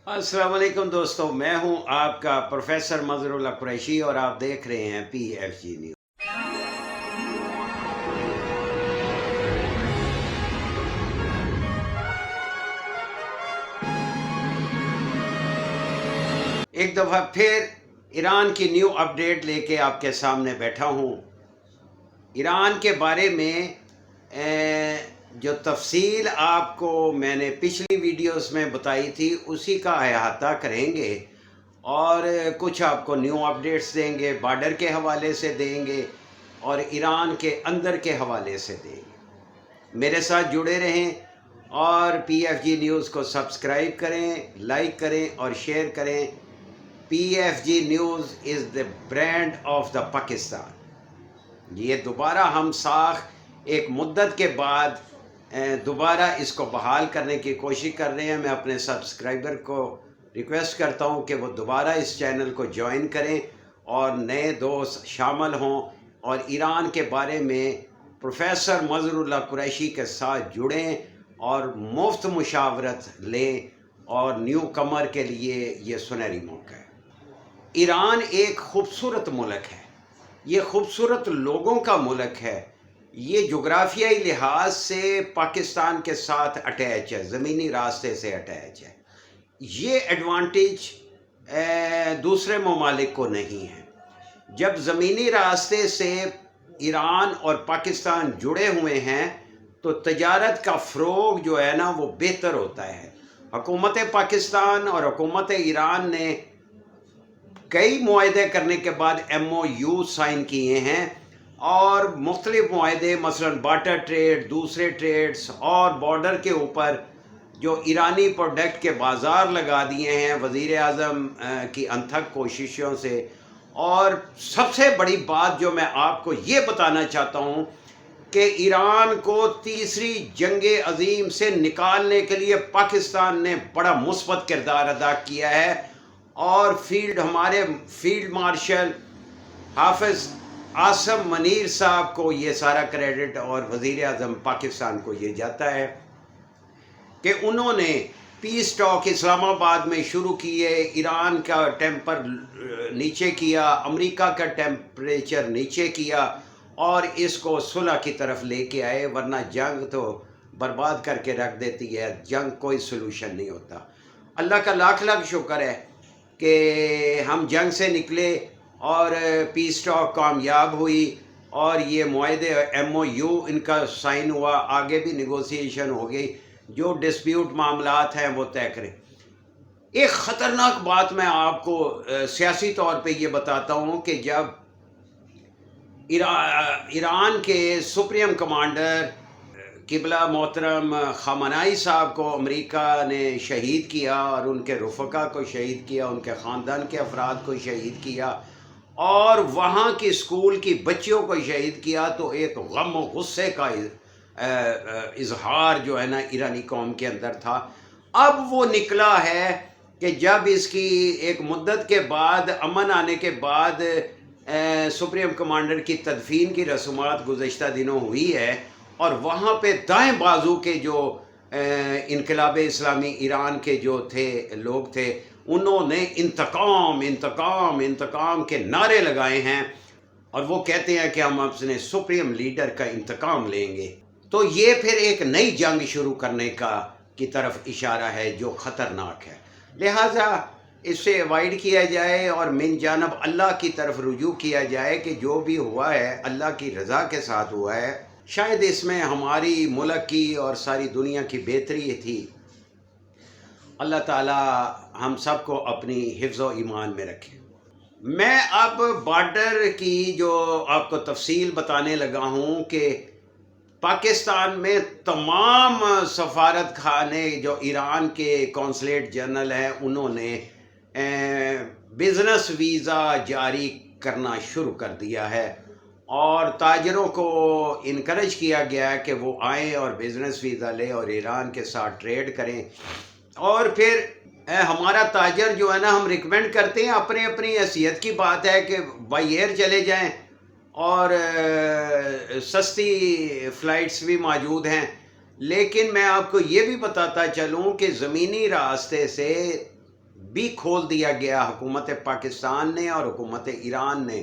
السلام علیکم دوستو، میں ہوں آپ کا پروفیسر مظہر اللہ قریشی اور آپ دیکھ رہے ہیں PFG نیوز۔ ایک دفعہ پھر ایران کی نیو اپڈیٹ لے کے آپ کے سامنے بیٹھا ہوں۔ ایران کے بارے میں جو تفصیل آپ کو میں نے پچھلی ویڈیوز میں بتائی تھی اسی کا احاطہ کریں گے اور کچھ آپ کو نیو اپڈیٹس دیں گے، بارڈر کے حوالے سے دیں گے اور ایران کے اندر کے حوالے سے دیں گے۔ میرے ساتھ جڑے رہیں اور PFG نیوز کو سبسکرائب کریں، لائک کریں اور شیئر کریں۔ PFG news is the brand of the Pakistan. یہ دوبارہ ہم ساخ ایک مدت کے بعد دوبارہ اس کو بحال کرنے کی کوشش کر رہے ہیں۔ میں اپنے سبسکرائبر کو ریکویسٹ کرتا ہوں کہ وہ دوبارہ اس چینل کو جوائن کریں اور نئے دوست شامل ہوں اور ایران کے بارے میں پروفیسر مظہر اللہ قریشی کے ساتھ جڑیں اور مفت مشاورت لیں، اور نیو کمر کے لیے یہ سنہری موقع ہے۔ ایران ایک خوبصورت ملک ہے، یہ خوبصورت لوگوں کا ملک ہے، یہ جغرافیائی لحاظ سے پاکستان کے ساتھ اٹیچ ہے، زمینی راستے سے اٹیچ ہے۔ یہ ایڈوانٹیج دوسرے ممالک کو نہیں ہے۔ جب زمینی راستے سے ایران اور پاکستان جڑے ہوئے ہیں تو تجارت کا فروغ جو ہے نا وہ بہتر ہوتا ہے۔ حکومت پاکستان اور حکومت ایران نے کئی معاہدے کرنے کے بعد MOU سائن کیے ہیں اور مختلف معاہدے، مثلا بارٹر ٹریڈ، دوسرے ٹریڈز اور بارڈر کے اوپر جو ایرانی پروڈکٹ کے بازار لگا دیے ہیں وزیر اعظم کی انتھک کوششوں سے۔ اور سب سے بڑی بات جو میں آپ کو یہ بتانا چاہتا ہوں کہ ایران کو تیسری جنگ عظیم سے نکالنے کے لیے پاکستان نے بڑا مثبت کردار ادا کیا ہے، اور ہمارے فیلڈ مارشل حافظ عاصم منیر صاحب کو یہ سارا کریڈٹ اور وزیر اعظم پاکستان کو یہ جاتا ہے کہ انہوں نے پیس ٹاک اسلام آباد میں شروع کیے، ایران کا ٹیمپر نیچے کیا، امریکہ کا ٹیمپریچر نیچے کیا اور اس کو صلح کی طرف لے کے آئے، ورنہ جنگ تو برباد کر کے رکھ دیتی ہے، جنگ کوئی سلوشن نہیں ہوتا۔ اللہ کا لاکھ لاکھ شکر ہے کہ ہم جنگ سے نکلے اور پیس ٹاک کامیاب ہوئی اور یہ معاہدے MOU ان کا سائن ہوا، آگے بھی نیگوسیشن ہو گئی، جو ڈسپیوٹ معاملات ہیں وہ طے کریں۔ ایک خطرناک بات میں آپ کو سیاسی طور پہ یہ بتاتا ہوں کہ جب ایران کے سپریم کمانڈر قبلہ محترم خامنائی صاحب کو امریکہ نے شہید کیا اور ان کے رفقا کو شہید کیا، ان کے خاندان کے افراد کو شہید کیا اور وہاں کی اسکول کی بچیوں کو شہید کیا، تو ایک غم و غصے کا اظہار جو ہے نا ایرانی قوم کے اندر تھا۔ اب وہ نکلا ہے کہ جب اس کی ایک مدت کے بعد، امن آنے کے بعد، سپریم کمانڈر کی تدفین کی رسومات گزشتہ دنوں ہوئی ہے، اور وہاں پہ دائیں بازو کے جو انقلاب اسلامی ایران کے جو لوگ تھے انہوں نے انتقام انتقام انتقام کے نعرے لگائے ہیں، اور وہ کہتے ہیں کہ ہم اپنے سپریم لیڈر کا انتقام لیں گے۔ تو یہ پھر ایک نئی جنگ شروع کرنے کی طرف اشارہ ہے جو خطرناک ہے، لہٰذا اس سے اوائڈ کیا جائے اور من جانب اللہ کی طرف رجوع کیا جائے کہ جو بھی ہوا ہے اللہ کی رضا کے ساتھ ہوا ہے، شاید اس میں ہماری ملک کی اور ساری دنیا کی بہتری تھی۔ اللہ تعالی ہم سب کو اپنی حفظ و ایمان میں رکھے۔ میں اب بارڈر کی جو آپ کو تفصیل بتانے لگا ہوں کہ پاکستان میں تمام سفارت خانے جو ایران کے کونسلیٹ جنرل ہیں انہوں نے بزنس ویزا جاری کرنا شروع کر دیا ہے، اور تاجروں کو انکریج کیا گیا ہے کہ وہ آئیں اور بزنس ویزا لیں اور ایران کے ساتھ ٹریڈ کریں۔ اور پھر ہمارا تاجر جو ہے نا، ہم ریکمینڈ کرتے ہیں، اپنی اپنی حیثیت کی بات ہے کہ بائی ایئر چلے جائیں، اور سستی فلائٹس بھی موجود ہیں، لیکن میں آپ کو یہ بھی بتاتا چلوں کہ زمینی راستے سے بھی کھول دیا گیا حکومت پاکستان نے اور حکومت ایران نے.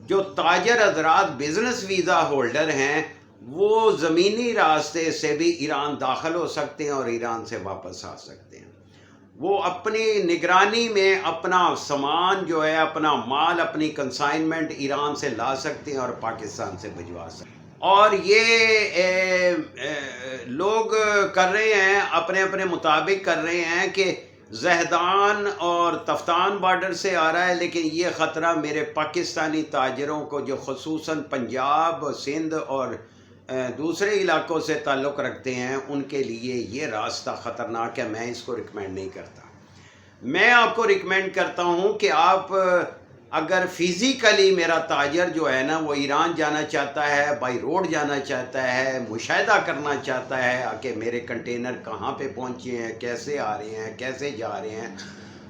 جو تاجر حضرات بزنس ویزا ہولڈر ہیں وہ زمینی راستے سے بھی ایران داخل ہو سکتے ہیں اور ایران سے واپس آ سکتے ہیں. وہ اپنی نگرانی میں اپنا سامان جو ہے، اپنا مال، اپنی کنسائنمنٹ ایران سے لا سکتے ہیں اور پاکستان سے بھجوا سکتے ہیں. اور یہ لوگ کر رہے ہیں، اپنے اپنے مطابق کر رہے ہیں کہ زہدان اور تفتان بارڈر سے آ رہا ہے، لیکن یہ خطرہ میرے پاکستانی تاجروں کو جو خصوصاً پنجاب، سندھ اور دوسرے علاقوں سے تعلق رکھتے ہیں ان کے لیے یہ راستہ خطرناک ہے. میں اس کو ریکمینڈ نہیں کرتا. میں آپ کو ریکمینڈ کرتا ہوں کہ آپ اگر فزیکلی میرا تاجر جو ہے نا وہ ایران جانا چاہتا ہے، بائی روڈ جانا چاہتا ہے، مشاہدہ کرنا چاہتا ہے کہ میرے کنٹینر کہاں پہ پہنچے ہیں، کیسے آ رہے ہیں، کیسے جا رہے ہیں،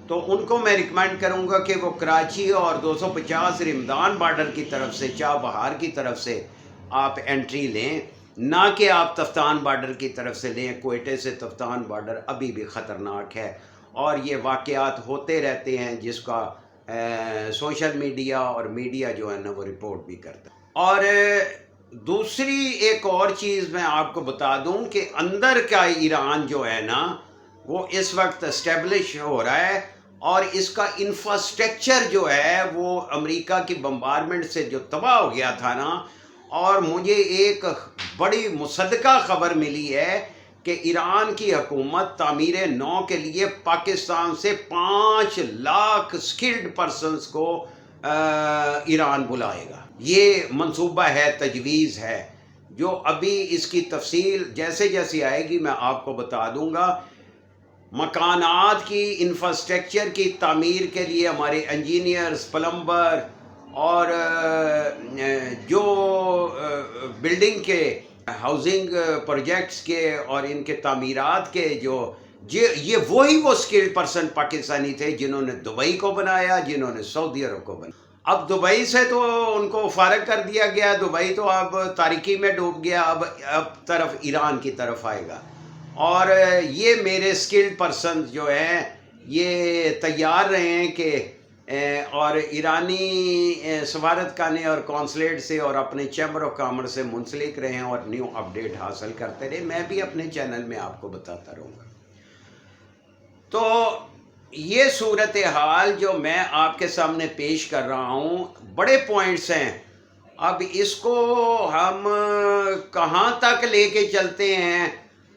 تو ان کو میں ریکمینڈ کروں گا کہ وہ کراچی اور 250 رمضان بارڈر کی طرف سے، چاہ بہار کی طرف سے آپ انٹری لیں، نہ کہ آپ تفتان بارڈر کی طرف سے لیں. کوئٹے سے تفتان بارڈر ابھی بھی خطرناک ہے اور یہ واقعات ہوتے رہتے ہیں جس کا سوشل میڈیا اور میڈیا جو ہے نا وہ رپورٹ بھی کرتا ہے. اور دوسری ایک اور چیز میں آپ کو بتا دوں کہ اندر کا ایران جو ہے نا وہ اس وقت اسٹیبلش ہو رہا ہے اور اس کا انفراسٹرکچر جو ہے وہ امریکہ کی بمبارمنٹ سے جو تباہ ہو گیا تھا نا. اور مجھے ایک بڑی مصدقہ خبر ملی ہے کہ ایران کی حکومت تعمیر نو کے لیے پاکستان سے 5 لاکھ سکلڈ پرسنز کو ایران بلائے گا. یہ منصوبہ ہے، تجویز ہے، جو ابھی اس کی تفصیل جیسے جیسے آئے گی میں آپ کو بتا دوں گا. مکانات کی انفراسٹرکچر کی تعمیر کے لیے ہمارے انجینئرز، پلمبر اور جو بلڈنگ کے ہاؤزنگ پروجیکٹس کے اور ان کے تعمیرات کے جو یہ وہی وہ سکلڈ پرسن پاکستانی تھے جنہوں نے دبئی کو بنایا، جنہوں نے سعودی عرب کو بنایا. اب دبئی سے تو ان کو فارغ کر دیا گیا، دبئی تو اب تاریکی میں ڈوب گیا، اب طرف ایران کی طرف آئے گا. اور یہ میرے سکلڈ پرسنز جو ہیں یہ تیار رہے ہیں کہ اور ایرانی سفارتخانے اور کونسلیٹ سے اور اپنے چیمبر آف کامرس سے منسلک رہے ہیں اور نیو اپڈیٹ حاصل کرتے رہے. میں بھی اپنے چینل میں آپ کو بتاتا رہوں گا. تو یہ صورتحال جو میں آپ کے سامنے پیش کر رہا ہوں بڑے پوائنٹس ہیں. اب اس کو ہم کہاں تک لے کے چلتے ہیں،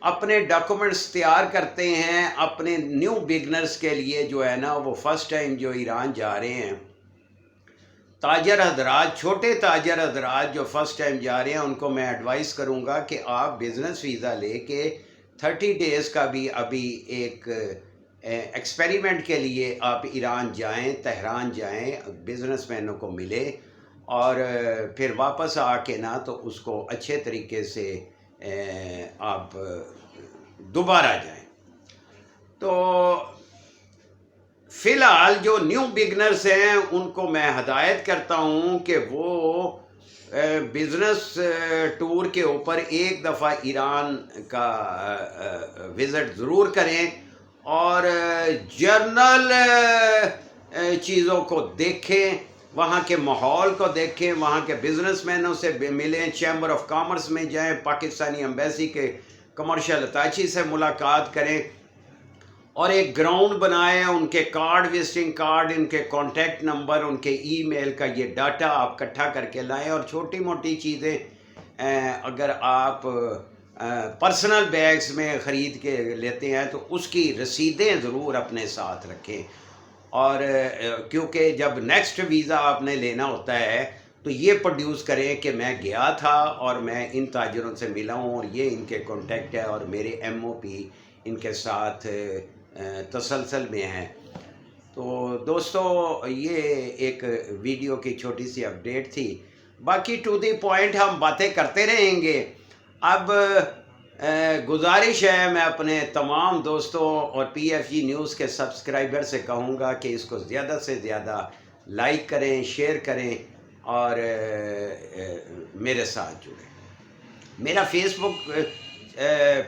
اپنے ڈاکومنٹس تیار کرتے ہیں اپنے نیو بگنرز کے لیے جو ہے نا وہ فرسٹ ٹائم جو ایران جا رہے ہیں. تاجر حضرات، چھوٹے تاجر حضرات جو فرسٹ ٹائم جا رہے ہیں ان کو میں ایڈوائز کروں گا کہ آپ بزنس ویزا لے کے 30 ڈیز کا بھی ابھی ایک ایکسپیریمنٹ کے لیے آپ ایران جائیں، تہران جائیں، بزنس مینوں کو ملے اور پھر واپس آ کے نا تو اس کو اچھے طریقے سے آپ دوبارہ جائیں. تو فی الحال جو نیو بگنرز ہیں ان کو میں ہدایت کرتا ہوں کہ وہ بزنس ٹور کے اوپر ایک دفعہ ایران کا وزٹ ضرور کریں اور جرنل چیزوں کو دیکھیں، وہاں کے ماحول کو دیکھیں، وہاں کے بزنس مینوں سے ملیں، چیمبر آف کامرس میں جائیں، پاکستانی ایمبیسی کے کمرشل اٹیچی سے ملاقات کریں اور ایک گراؤنڈ بنائیں. ان کے کارڈ، وزٹنگ کارڈ، ان کے کانٹیکٹ نمبر، ان کے ای میل کا یہ ڈاٹا آپ اکٹھا کر کے لائیں. اور چھوٹی موٹی چیزیں اگر آپ پرسنل بیگز میں خرید کے لیتے ہیں تو اس کی رسیدیں ضرور اپنے ساتھ رکھیں. اور کیونکہ جب نیکسٹ ویزا آپ نے لینا ہوتا ہے تو یہ پروڈیوس کریں کہ میں گیا تھا اور میں ان تاجروں سے ملا ہوں اور یہ ان کے کانٹیکٹ ہے اور میرے ایم او پی ان کے ساتھ تسلسل میں ہیں. تو دوستو یہ ایک ویڈیو کی چھوٹی سی اپڈیٹ تھی. باقی ٹو دی پوائنٹ ہم باتیں کرتے رہیں گے. اب گزارش ہے، میں اپنے تمام دوستوں اور پی ایف جی نیوز کے سبسکرائبر سے کہوں گا کہ اس کو زیادہ سے زیادہ لائک کریں، شیئر کریں اور میرے ساتھ جڑیں. میرا فیس بک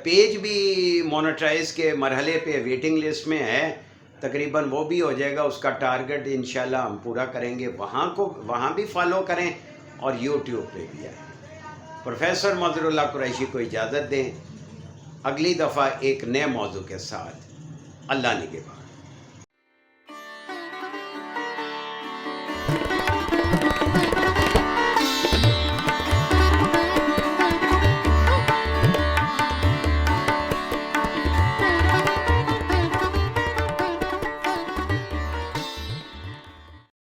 پیج بھی مونیٹائز کے مرحلے پہ ویٹنگ لسٹ میں ہے. تقریباً وہ بھی ہو جائے گا، اس کا ٹارگٹ انشاءاللہ ہم پورا کریں گے. وہاں بھی فالو کریں اور یوٹیوب پہ بھی آئیں. پروفیسر مظہر اللہ قریشی کو اجازت دیں، اگلی دفعہ ایک نئے موضوع کے ساتھ. اللہ نگہبان.